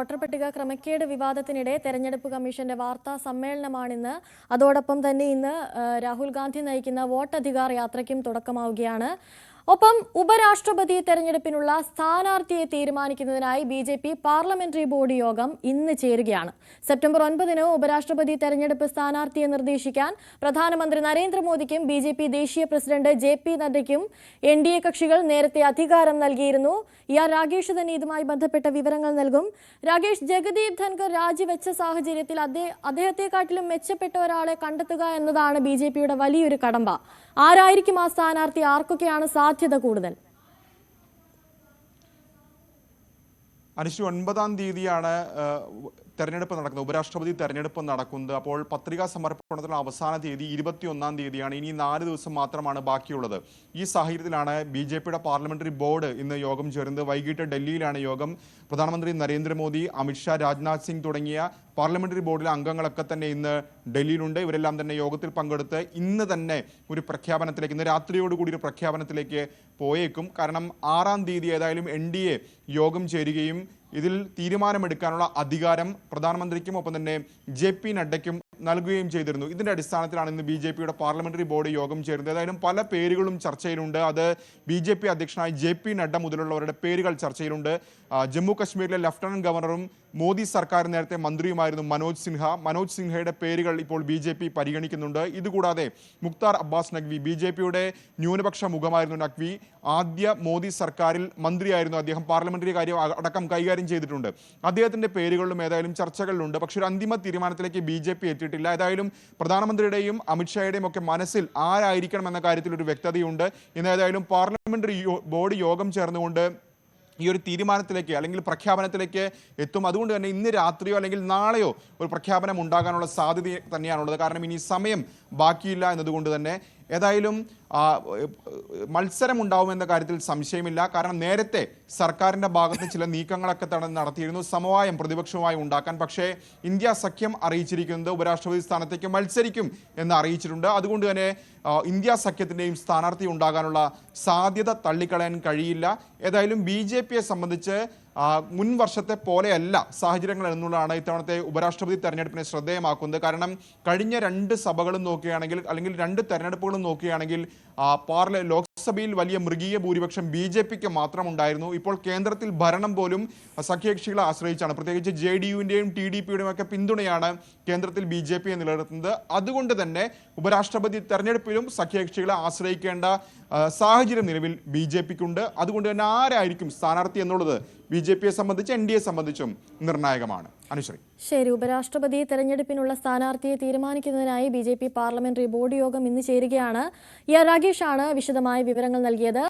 Voter പട്ടിക ക്രമക്കേട് വിവാദത്തിനിടെ തെരഞ്ഞെടുപ്പ് കമ്മീഷന്റെ വാർത്താ സമ്മേളനമാണിന്ന്. അതോടൊപ്പം തന്നെ ഇന്ന് രാഹുൽ ഗാന്ധി നയിക്കുന്ന വോട്ടധികാർ യാത്രയ്ക്കും തുടക്കമാവുകയാണ്. ഒപ്പം ഉപരാഷ്ട്രപതി തെരഞ്ഞെടുപ്പിനുള്ള സ്ഥാനാർത്ഥിയെ തീരുമാനിക്കുന്നതിനായി ബിജെപി പാർലമെന്ററി ബോർഡ് യോഗം ഇന്ന് ചേരുകയാണ്. സെപ്റ്റംബർ 9-ന് ഉപരാഷ്ട്രപതി തെരഞ്ഞെടുപ്പ് സ്ഥാനാർത്ഥിയെ നിർദ്ദേശിക്കാൻ പ്രധാനമന്ത്രി നരേന്ദ്രമോദിക്കും ബിജെപി ദേശീയ പ്രസിഡന്റ് ജെ.പി. നദ്ദയ്ക്കും എൻ.ഡി.എ കക്ഷികൾ നേരത്തെ അധികാരം നൽകിയിരുന്നു. രാകേഷ് തന്നെ ഇതുമായി ബന്ധപ്പെട്ട വിവരങ്ങൾ നൽകും. രാകേഷ്, ജഗദീപ് ധൻകർ രാജിവെച്ച സാഹചര്യത്തിൽ അദ്ദേഹത്തെക്കാട്ടിലും മെച്ചപ്പെട്ട ഒരാളെ കണ്ടെത്തുക എന്നതാണ് ബിജെപിയുടെ വലിയൊരു കടമ്പ. ആരായിരിക്കും ആ സ്ഥാനാർത്ഥി? ആർക്കൊക്കെയാണ് സാധ്യത കൂടുതൽ? അനുശ്രീ, 9-ാം തീയതിയാണ് തെരഞ്ഞെടുപ്പ് നടക്കുന്നത്, ഉപരാഷ്ട്രപതി തെരഞ്ഞെടുപ്പ് നടക്കുന്നത്. അപ്പോൾ പത്രികാ സമർപ്പണത്തിനുള്ള അവസാന തീയതി 21-ാം തീയതിയാണ്. ഇനി 4 ദിവസം മാത്രമാണ് ബാക്കിയുള്ളത്. ഈ സാഹചര്യത്തിലാണ് ബിജെപിയുടെ പാർലമെന്ററി ബോർഡ് ഇന്ന് യോഗം ചേരുന്നത്. വൈകിട്ട് ഡൽഹിയിലാണ് യോഗം. പ്രധാനമന്ത്രി നരേന്ദ്രമോദി, അമിത്ഷാ, രാജ്നാഥ് സിംഗ് തുടങ്ങിയ പാർലമെന്ററി ബോർഡിലെ അംഗങ്ങളൊക്കെ തന്നെ ഇന്ന് ഡൽഹിയിലുണ്ട്. ഇവരെല്ലാം തന്നെ യോഗത്തിൽ പങ്കെടുത്ത് ഇന്ന് തന്നെ ഒരു പ്രഖ്യാപനത്തിലേക്ക്, ഇന്ന് രാത്രിയോടുകൂടി ഒരു പ്രഖ്യാപനത്തിലേക്ക് പോയേക്കും. കാരണം 6-ാം തീയതി ഏതായാലും എൻ.ഡി.എ യോഗം ചേരുകയും ഇതിൽ തീരുമാനമെടുക്കാനുള്ള അധികാരം പ്രധാനമന്ത്രിക്കും ഒപ്പം തന്നെ ജെ.പി. നഡ്ഡയ്ക്കും നൽകുകയും ചെയ്തിരുന്നു. ഇതിന്റെ അടിസ്ഥാനത്തിലാണ് ഇന്ന് ബിജെപിയുടെ പാർലമെന്ററി ബോർഡ് യോഗം ചേരുന്നത്. ഏതായാലും പല പേരുകളും ചർച്ചയിലുണ്ട്. അത് ബിജെപി അധ്യക്ഷനായ ജെ.പി. നഡ്ഡ മുതലുള്ളവരുടെ പേരുകൾ ചർച്ചയിലുണ്ട്. ജമ്മു കശ്മീരിലെ ലഫ്റ്റനന്റ് ഗവർണറും മോദി സർക്കാർ നേരത്തെ മന്ത്രിയുമായിരുന്നു മനോജ് സിൻഹയുടെ പേരുകൾ ഇപ്പോൾ ബിജെപി പരിഗണിക്കുന്നുണ്ട്. ഇതുകൂടാതെ മുക്താർ അബ്ബാസ് നഖ്വി, ബിജെപിയുടെ ന്യൂനപക്ഷ മുഖമായിരുന്നു നഖ്വി. ആദ്യ മോദി സർക്കാരിൽ മന്ത്രിയായിരുന്നു അദ്ദേഹം. പാർലമെന്ററി കാര്യം അടക്കം കൈകാര്യം ചെയ്തിട്ടുണ്ട്. അദ്ദേഹത്തിന്റെ പേരുകളിലും ഏതായാലും ചർച്ചകളിലുണ്ട്. പക്ഷെ ഒരു അന്തിമ തീരുമാനത്തിലേക്ക് ബിജെപി എത്തിയിട്ടില്ല. ഏതായാലും പ്രധാനമന്ത്രിയുടെയും അമിത്ഷായുടെയും ഒക്കെ മനസ്സിൽ ആരായിരിക്കണം എന്ന കാര്യത്തിൽ ഒരു വ്യക്തതയുണ്ട്. ഇന്ന് ഏതായാലും പാർലമെന്ററി ബോർഡ് യോഗം ചേർന്നുകൊണ്ട് ഈ ഒരു തീരുമാനത്തിലേക്ക് അല്ലെങ്കിൽ പ്രഖ്യാപനത്തിലേക്ക് എത്തും. അതുകൊണ്ട് തന്നെ ഇന്ന് രാത്രിയോ അല്ലെങ്കിൽ നാളെയോ ഒരു പ്രഖ്യാപനം ഉണ്ടാകാനുള്ള സാധ്യത തന്നെയാണുള്ളത്. കാരണം ഇനി സമയം ബാക്കിയില്ല എന്നതുകൊണ്ട് തന്നെ ഏതായാലും മത്സരം ഉണ്ടാവുമെന്ന കാര്യത്തിൽ സംശയമില്ല. കാരണം നേരത്തെ സർക്കാരിൻ്റെ ഭാഗത്ത് ചില നീക്കങ്ങളൊക്കെ നടത്തിയിരുന്നു, സമവായം പ്രതിപക്ഷവുമായി ഉണ്ടാക്കാൻ. പക്ഷേ ഇന്ത്യ സഖ്യം അറിയിച്ചിരിക്കുന്നത് ഉപരാഷ്ട്രപതി സ്ഥാനത്തേക്ക് മത്സരിക്കും എന്ന് അറിയിച്ചിട്ടുണ്ട്. അതുകൊണ്ട് തന്നെ ഇന്ത്യ സഖ്യത്തിൻ്റെയും സ്ഥാനാർത്ഥി ഉണ്ടാകാനുള്ള സാധ്യത തള്ളിക്കളയാൻ കഴിയില്ല. ഏതായാലും ബിജെപിയെ സംബന്ധിച്ച് മുൻ വർഷത്തെ പോലെയല്ല സാഹചര്യങ്ങൾ എന്നുള്ളതാണ് ഇത്തവണത്തെ ഉപരാഷ്ട്രപതി തെരഞ്ഞെടുപ്പിനെ ശ്രദ്ധേയമാക്കുന്നത്. കാരണം കഴിഞ്ഞ 2 സഭകളും നോക്കുകയാണെങ്കിൽ അല്ലെങ്കിൽ 2 തെരഞ്ഞെടുപ്പുകളും നോക്കുകയാണെങ്കിൽ ലോക്സഭയിൽ വലിയ മൃഗീയ ഭൂരിപക്ഷം ബിജെപിക്ക് മാത്രം ഉണ്ടായിരുന്നു. ഇപ്പോൾ കേന്ദ്രത്തിൽ ഭരണം പോലും സഖ്യകക്ഷികളെ ആശ്രയിച്ചാണ്. പ്രത്യേകിച്ച് JDUവിൻ്റെയും TDPയുടെയും ഒക്കെ പിന്തുണയാണ് കേന്ദ്രത്തിൽ ബിജെപിയെ നിലനിർത്തുന്നത്. അതുകൊണ്ട് തന്നെ ഉപരാഷ്ട്രപതി തെരഞ്ഞെടുപ്പിലും സഖ്യകക്ഷികളെ ആശ്രയിക്കേണ്ട സാഹചര്യം നിലവിൽ ബിജെപിക്കുണ്ട്. അതുകൊണ്ട് തന്നെ ആരായിരിക്കും സ്ഥാനാർത്ഥി എന്നുള്ളത് ബിജെപിയെ സംബന്ധിച്ച് NDA സംബന്ധിച്ചും നിർണായകമാണ്. അനുശ്രീ, ശരി. ഉപരാഷ്ട്രപതി തെരഞ്ഞെടുപ്പിനുള്ള സ്ഥാനാർത്ഥിയെ തീരുമാനിക്കുന്നതിനായി ബിജെപി പാർലമെന്ററി ബോർഡ് യോഗം ഇന്ന് ചേരുകയാണ്. രാകേഷാണ് വിശദമായ വിവരങ്ങൾ നൽകിയത്.